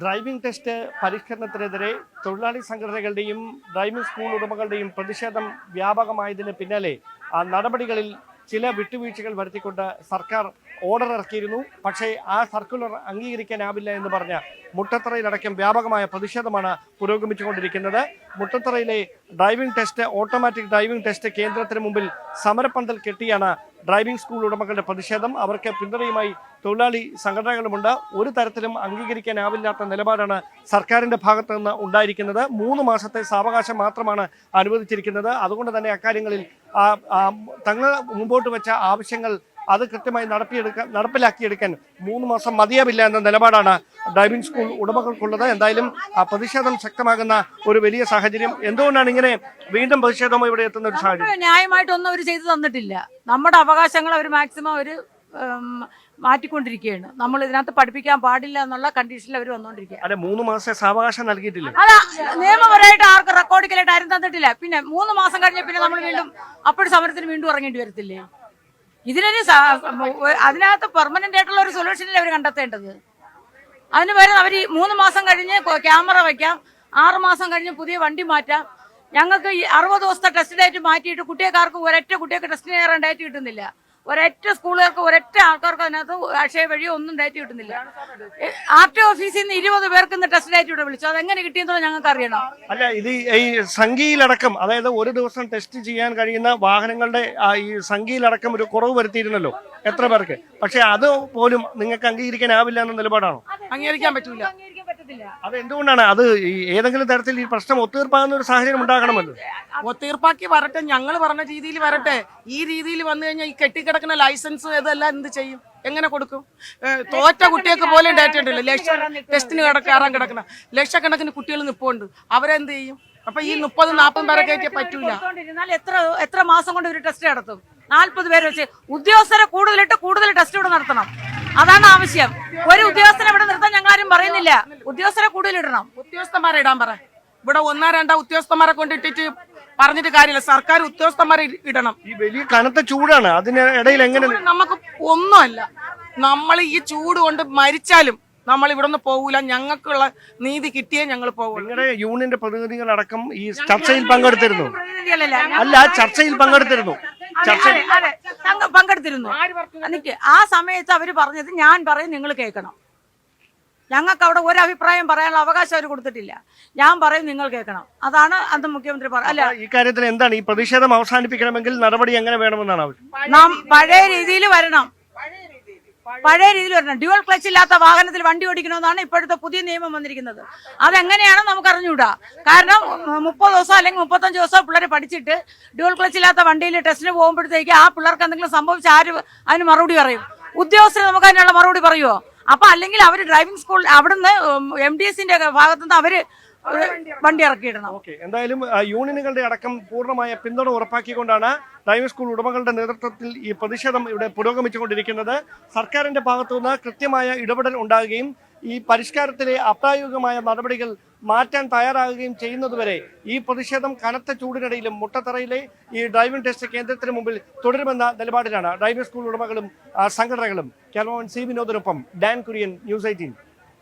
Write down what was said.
Driving test പരിഷ്കരണത്തിനെതിരെ തൊഴിലാളി സംഘടനകളുടെയും driving school ഉടമകളുടെയും പ്രതിഷേധം വ്യാപകമായതിന് പിന്നാലെ നടപടികളിൽ ചില വിട്ടുവീഴ്ചകൾ വരുത്തിക്കൊണ്ട് സർക്കാർ ഓർഡർ ഇറക്കിയിരുന്നു. പക്ഷേ ആ സർക്കുലർ അംഗീകരിക്കാനാവില്ല എന്ന് പറഞ്ഞ മുട്ടത്തറയിലടക്കം വ്യാപകമായ പ്രതിഷേധമാണ് പുരോഗമിച്ചുകൊണ്ടിരിക്കുന്നത്. മുട്ടത്തറയിലെ driving test automatic driving test കേന്ദ്രത്തിന് മുമ്പിൽ സമരപ്പന്തൽ കെട്ടിയാണ് ഡ്രൈവിംഗ് സ്കൂൾ ഉടമകളുടെ പ്രതിഷേധം. അവർക്ക് പിന്തുണയുമായി തൊഴിലാളി സംഘടനകളുമുണ്ട്. ഒരു തരത്തിലും അംഗീകരിക്കാനാവില്ലാത്ത നിലപാടാണ് സർക്കാരിന്റെ ഭാഗത്ത് നിന്ന് ഉണ്ടായിരിക്കുന്നത്. 3 മാസത്തെ സാവകാശം മാത്രമാണ് അനുവദിച്ചിരിക്കുന്നത്. അതുകൊണ്ട് തന്നെ അക്കാര്യങ്ങളിൽ തങ്ങൾ മുമ്പോട്ട് വെച്ച ആവശ്യങ്ങൾ അത് കൃത്യമായി നടപ്പിലാക്കിയെടുക്കാൻ 3 മാസം മതിയാവില്ല എന്ന നിലപാടാണ് ഡ്രൈവിംഗ് സ്കൂൾ ഉടമകൾക്കുള്ളത്. എന്തായാലും പ്രതിഷേധം ശക്തമാകുന്ന ഒരു വലിയ സാഹചര്യം. എന്തുകൊണ്ടാണ് ഇങ്ങനെ വീണ്ടും പ്രതിഷേധവുമായി ഇവിടെ എത്തുന്ന ഒരു സാഹചര്യം? ന്യായമായിട്ടൊന്നും അവർ ചെയ്തു തന്നിട്ടില്ല. നമ്മുടെ അവകാശങ്ങൾ അവർ മാക്സിമം അവർ മാറ്റിക്കൊണ്ടിരിക്കുകയാണ്. നമ്മൾ ഇതിനകത്ത് പഠിപ്പിക്കാൻ പാടില്ല എന്നുള്ള കണ്ടീഷനിൽ അവർ വന്നുകൊണ്ടിരിക്കുക. അല്ലെ, 3 മാസം സാവകാശം നൽകിയിട്ടില്ല. അതാ നിയമപരമായിട്ട് ആർക്ക് റെക്കോർഡിക്കലായിട്ട് ആരും തന്നിട്ടില്ല. പിന്നെ 3 മാസം കഴിഞ്ഞ പിന്നെ നമ്മൾ വീണ്ടും അപ്പോഴും സമരത്തിന് വീണ്ടും ഇറങ്ങേണ്ടി വരത്തില്ലേ? ഇതിനൊരു അതിനകത്ത് പെർമനന്റ് ആയിട്ടുള്ള ഒരു സൊല്യൂഷനിൽ അവർ കണ്ടെത്തേണ്ടത്. അതിന് പകരം അവർ 3 മാസം കഴിഞ്ഞ് ക്യാമറ വയ്ക്കാം, 6 മാസം കഴിഞ്ഞ് പുതിയ വണ്ടി മാറ്റാം. ഞങ്ങൾക്ക് 60 ദിവസത്തെ ടെസ്റ്റ് ഡേറ്റ് മാറ്റിയിട്ട് കുട്ടികൾക്ക് ഒരൊറ്റ കുട്ടികൾക്ക് ടെസ്റ്റിന് കയറാൻ ഡേറ്റ് കിട്ടുന്നില്ല. ഒരൊറ്റ സ്കൂളുകാർക്ക് ഒരൊറ്റ ആൾക്കാർക്ക് അതിനകത്ത് അക്ഷയ വഴിയോ ഒന്നും ഡേറ്റ് കിട്ടുന്നില്ല. RTO ഓഫീസിൽ നിന്ന് 20 പേർക്ക് ഇന്ന് ടെസ്റ്റ് ഡേറ്റ് ഇവിടെ വിളിച്ചു. അതെങ്ങനെ കിട്ടിയെന്നോ ഞങ്ങൾക്ക് അറിയണം. അല്ല, ഇത് ഈ സംഖ്യയിലടക്കം, അതായത് ഒരു ദിവസം ടെസ്റ്റ് ചെയ്യാൻ കഴിയുന്ന വാഹനങ്ങളുടെ ഈ സംഖ്യയിലടക്കം ഒരു കുറവ് വരുത്തിയിരുന്നല്ലോ എത്ര പേർക്ക്. പക്ഷെ അത് പോലും നിങ്ങൾക്ക് അംഗീകരിക്കാനാവില്ല എന്ന നിലപാടാണോ? അംഗീകരിക്കാൻ പറ്റൂല. അത് എന്തുകൊണ്ടാണ്? അത് ഏതെങ്കിലും തരത്തിൽ ഈ പ്രശ്നം ഒത്തീർപ്പാകുന്ന ഒരു സാഹചര്യം ഉണ്ടാകണമല്ലോ. ഒത്തീർപ്പാക്കി വരട്ടെ, ഞങ്ങൾ പറഞ്ഞ രീതിയിൽ വരട്ടെ. ഈ രീതിയിൽ വന്നു കഴിഞ്ഞാൽ ഈ കെട്ടിക്കിടക്കുന്ന ലൈസൻസ് ഇതെല്ലാം എന്ത് ചെയ്യും? എങ്ങനെ കൊടുക്കും? തോറ്റ കുട്ടികൾക്ക് പോലും ഡേറ്റ ഉണ്ടല്ലോ. ടെസ്റ്റിന് കയറാൻ കിടക്കുന്ന ലക്ഷക്കണക്കിന് കുട്ടികൾ നിൽപ്പുണ്ട്. അവരെന്ത് ചെയ്യും? അപ്പൊ ഈ 30-40 പേരെ കയറ്റിയാൽ പറ്റൂല. എത്ര മാസം കൊണ്ട് ഒരു ടെസ്റ്റ് നടത്തും? 40 പേര് വെച്ച് ഉദ്യോഗസ്ഥരെ കൂടുതൽ ടെസ്റ്റ് ഇവിടെ നടത്തണം. അതാണ് ആവശ്യം. ഒരു ഉദ്യോഗസ്ഥനെ ഇവിടെ നിർത്താൻ ഞങ്ങളാരും പറയുന്നില്ല. ഉദ്യോഗസ്ഥരെ കൂടുതലിടണം. ഉദ്യോഗസ്ഥന്മാരെ ഇടാൻ പറ. ഇവിടെ 1-2 ഉദ്യോഗസ്ഥന്മാരെ കൊണ്ടിട്ടിട്ട് പറഞ്ഞിട്ട് കാര്യമില്ല. സർക്കാർ ഉദ്യോഗസ്ഥന്മാരെ ഇടണം. ഈ വലിയ കനത്ത ചൂടാണ്, അതിനിടയിൽ എങ്ങനെ? നമുക്ക് ഒന്നുമല്ല. നമ്മൾ ഈ ചൂട് കൊണ്ട് മരിച്ചാലും നമ്മൾ ഇവിടെ നിന്ന് പോകൂല. ഞങ്ങൾക്കുള്ള നീതി കിട്ടിയേ ഞങ്ങൾ പോകും. നിങ്ങളുടെ യൂണിയന്റെ പ്രതിനിധികളടക്കം ഈ ചർച്ചയിൽ പങ്കെടുത്തിരുന്നു. അല്ല, ചർച്ചയിൽ പങ്കെടുത്തിരുന്നു. എനിക്ക് ആ സമയത്ത് അവര് പറഞ്ഞത് ഞാൻ പറയും നിങ്ങൾ കേൾക്കണം. ഞങ്ങൾക്ക് അവിടെ ഒരു അഭിപ്രായം പറയാനുള്ള അവകാശം അവർ കൊടുത്തിട്ടില്ല. ഞാൻ പറയും നിങ്ങൾ കേൾക്കണം. അതാണ് അന്ന് മുഖ്യമന്ത്രി പറഞ്ഞത്. അല്ല, ഈ കാര്യത്തിൽ എന്താണ് ഈ പ്രതിഷേധം അവസാനിപ്പിക്കണമെങ്കിൽ നടപടി എങ്ങനെ വേണമെന്നാണ് ആവശ്യം? നാം പഴയ രീതിയിൽ വരണം. ഡ്യുവൽ ക്ലച്ച് ഇല്ലാത്ത വാഹനത്തിൽ വണ്ടി ഓടിക്കണമെന്നാണ് ഇപ്പോഴത്തെ പുതിയ നിയമം വന്നിരിക്കുന്നത്. അതെങ്ങനെയാണെന്ന് നമുക്ക് അറിഞ്ഞുകൂടാ. കാരണം 30 ദിവസം അല്ലെങ്കിൽ 35 ദിവസം പിള്ളേരെ പഠിച്ചിട്ട് ഡ്യുവൽ ക്ലച്ച് ഇല്ലാത്ത വണ്ടിയിൽ ടെസ്റ്റിന് പോകുമ്പോഴത്തേക്ക് ആ പിള്ളേർക്ക് എന്തെങ്കിലും സംഭവിച്ച ആര് അതിന് മറുപടി പറയും? ഉദ്യോഗസ്ഥർ നമുക്ക് അതിനുള്ള മറുപടി പറയുമോ? അപ്പൊ അല്ലെങ്കിൽ അവർ ഡ്രൈവിംഗ് സ്കൂൾ അവിടുന്ന് MDSന്റെ ഭാഗത്തുനിന്ന് അവര് വണ്ടി ഇറക്കിയിടണം. എന്തായാലും യൂണിയനുകളുടെ അടക്കം പൂർണ്ണമായ പിന്തുണ ഉറപ്പാക്കിക്കൊണ്ടാണ് ഡ്രൈവിംഗ് സ്കൂൾ ഉടമകളുടെ നേതൃത്വത്തിൽ ഈ പ്രതിഷേധം ഇവിടെ പുരോഗമിച്ചുകൊണ്ടിരിക്കുന്നത്. സർക്കാരിന്റെ ഭാഗത്തുനിന്ന് കൃത്യമായ ഇടപെടൽ ഉണ്ടാകുകയും ഈ പരിഷ്കാരത്തിലെ അപ്രായോഗികമായ നടപടികൾ മാറ്റാൻ തയ്യാറാകുകയും ചെയ്യുന്നതുവരെ ഈ പ്രതിഷേധം കനത്ത ചൂടിനിടയിലും മുട്ടത്തറയിലെ ഈ ഡ്രൈവിംഗ് ടെസ്റ്റ് കേന്ദ്രത്തിന് മുമ്പിൽ തുടരുമെന്ന നിലപാടിലാണ് ഡ്രൈവിംഗ് സ്കൂൾ ഉടമകളും സംഘടനകളും. ക്യാമറമാൻ സി വിനോദിനൊപ്പം ഡാൻ കുര്യൻ, News 18.